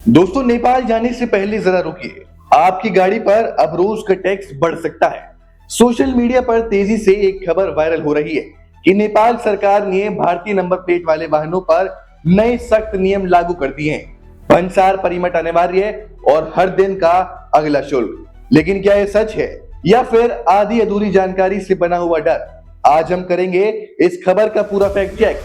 दोस्तों, नेपाल जाने से पहले जरा रुकिए। आपकी गाड़ी पर अब रोज का टैक्स बढ़ सकता है। सोशल मीडिया पर तेजी से एक खबर वायरल हो रही है कि नेपाल सरकार ने भारतीय नंबर प्लेट वाले वाहनों पर नए सख्त नियम लागू कर दिए हैं। भंसार परमिट अनिवार्य और हर दिन का अगला शुल्क। लेकिन क्या यह सच है या फिर आधी अधूरी जानकारी से बना हुआ डर? आज हम करेंगे इस खबर का पूरा फैक्ट चेक,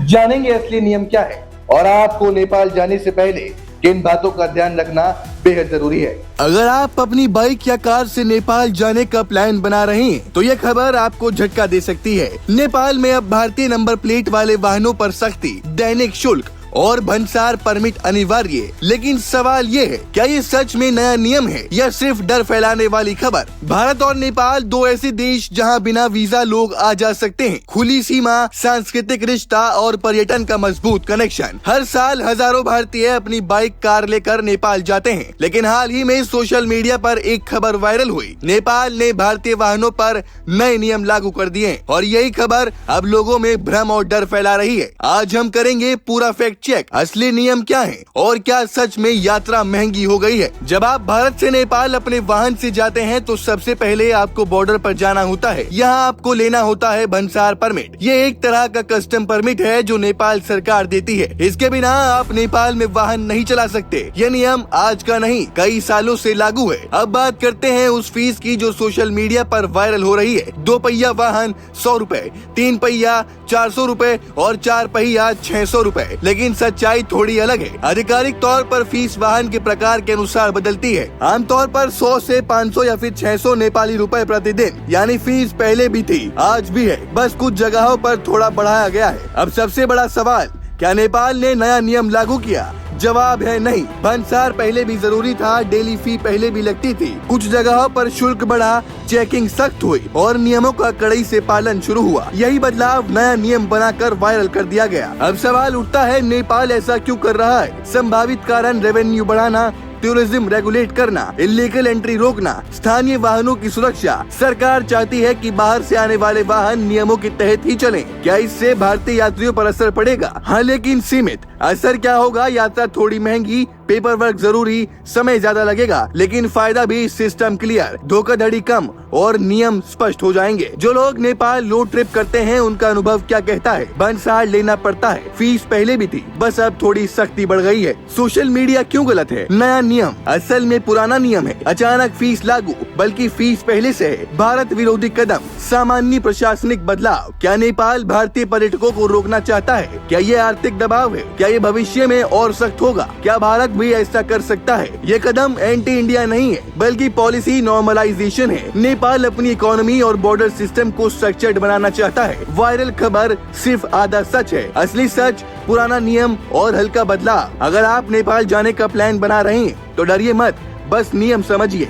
जानेंगे असली नियम क्या है और आपको नेपाल जाने से पहले किन बातों का ध्यान रखना बेहद जरूरी है। अगर आप अपनी बाइक या कार से नेपाल जाने का प्लान बना रहे हैं तो यह खबर आपको झटका दे सकती है। नेपाल में अब भारतीय नंबर प्लेट वाले वाहनों पर सख्ती, दैनिक शुल्क और भंसार परमिट अनिवार्य। लेकिन सवाल ये है, क्या ये सच में नया नियम है या सिर्फ डर फैलाने वाली खबर? भारत और नेपाल दो ऐसे देश जहां बिना वीजा लोग आ जा सकते हैं। खुली सीमा, सांस्कृतिक रिश्ता और पर्यटन का मजबूत कनेक्शन। हर साल हजारों भारतीय अपनी बाइक कार लेकर नेपाल जाते हैं। लेकिन हाल ही में सोशल मीडिया पर एक खबर वायरल हुई। नेपाल ने भारतीय वाहनों पर नए नियम लागू कर दिए और यही खबर अब लोगों में भ्रम और डर फैला रही है। आज हम करेंगे पूरा फैक्ट चेक, असली नियम क्या है और क्या सच में यात्रा महंगी हो गई है। जब आप भारत से नेपाल अपने वाहन से जाते हैं तो सबसे पहले आपको बॉर्डर पर जाना होता है। यहाँ आपको लेना होता है भंसार परमिट। ये एक तरह का कस्टम परमिट है जो नेपाल सरकार देती है। इसके बिना आप नेपाल में वाहन नहीं चला सकते। ये नियम आज का नहीं, कई सालों से लागू है। अब बात करते हैं उस फीस की जो सोशल मीडिया पर वायरल हो रही है। 2 पहिया वाहन 100 रूपए, 3 पहिया 400 रूपए और 4 पहिया 600 रूपए। लेकिन सच्चाई थोड़ी अलग है। आधिकारिक तौर पर फीस वाहन के प्रकार के अनुसार बदलती है। आमतौर पर 100 से 500 या फिर 600 नेपाली रुपए प्रतिदिन, यानी फीस पहले भी थी, आज भी है, बस कुछ जगहों पर थोड़ा बढ़ाया गया है। अब सबसे बड़ा सवाल, क्या नेपाल ने नया नियम लागू किया? जवाब है नहीं। भंसार पहले भी जरूरी था, डेली फी पहले भी लगती थी। कुछ जगहों पर शुल्क बढ़ा, चेकिंग सख्त हुई और नियमों का कड़ाई से पालन शुरू हुआ। यही बदलाव नया नियम बनाकर वायरल कर दिया गया। अब सवाल उठता है, नेपाल ऐसा क्यों कर रहा है? संभावित कारण रेवेन्यू बढ़ाना, टूरिज्म रेगुलेट करना, इलीगल एंट्री रोकना, स्थानीय वाहनों की सुरक्षा। सरकार चाहती है कि बाहर से आने वाले वाहन नियमों के तहत ही चलें। क्या इससे भारतीय यात्रियों पर असर पड़ेगा? हाँ, लेकिन सीमित। असर क्या होगा? यात्रा थोड़ी महंगी, पेपर वर्क जरूरी, समय ज्यादा लगेगा, लेकिन फायदा भी, सिस्टम क्लियर, धोखाधड़ी कम और नियम स्पष्ट हो जाएंगे। जो लोग नेपाल रोड ट्रिप करते हैं उनका अनुभव क्या कहता है? भंसार लेना पड़ता है, फीस पहले भी थी, बस अब थोड़ी सख्ती बढ़ गई है। सोशल मीडिया क्यों गलत है? नया नियम असल में पुराना नियम है। अचानक फीस लागू, बल्कि फीस पहले से है। भारत विरोधी कदम, सामान्य प्रशासनिक बदलाव। क्या नेपाल भारतीय पर्यटकों को रोकना चाहता है? क्या ये आर्थिक दबाव है? क्या ये भविष्य में और सख्त होगा? क्या भारत भी ऐसा कर सकता है? ये कदम एंटी इंडिया नहीं है, बल्कि पॉलिसी नॉर्मलाइजेशन है। नेपाल अपनी इकोनॉमी और बॉर्डर सिस्टम को स्ट्रक्चर्ड बनाना चाहता है। वायरल खबर सिर्फ आधा सच है, असली सच पुराना नियम और हल्का बदलाव। अगर आप नेपाल जाने का प्लान बना रहे हैं तो डरिए मत, बस नियम समझिए।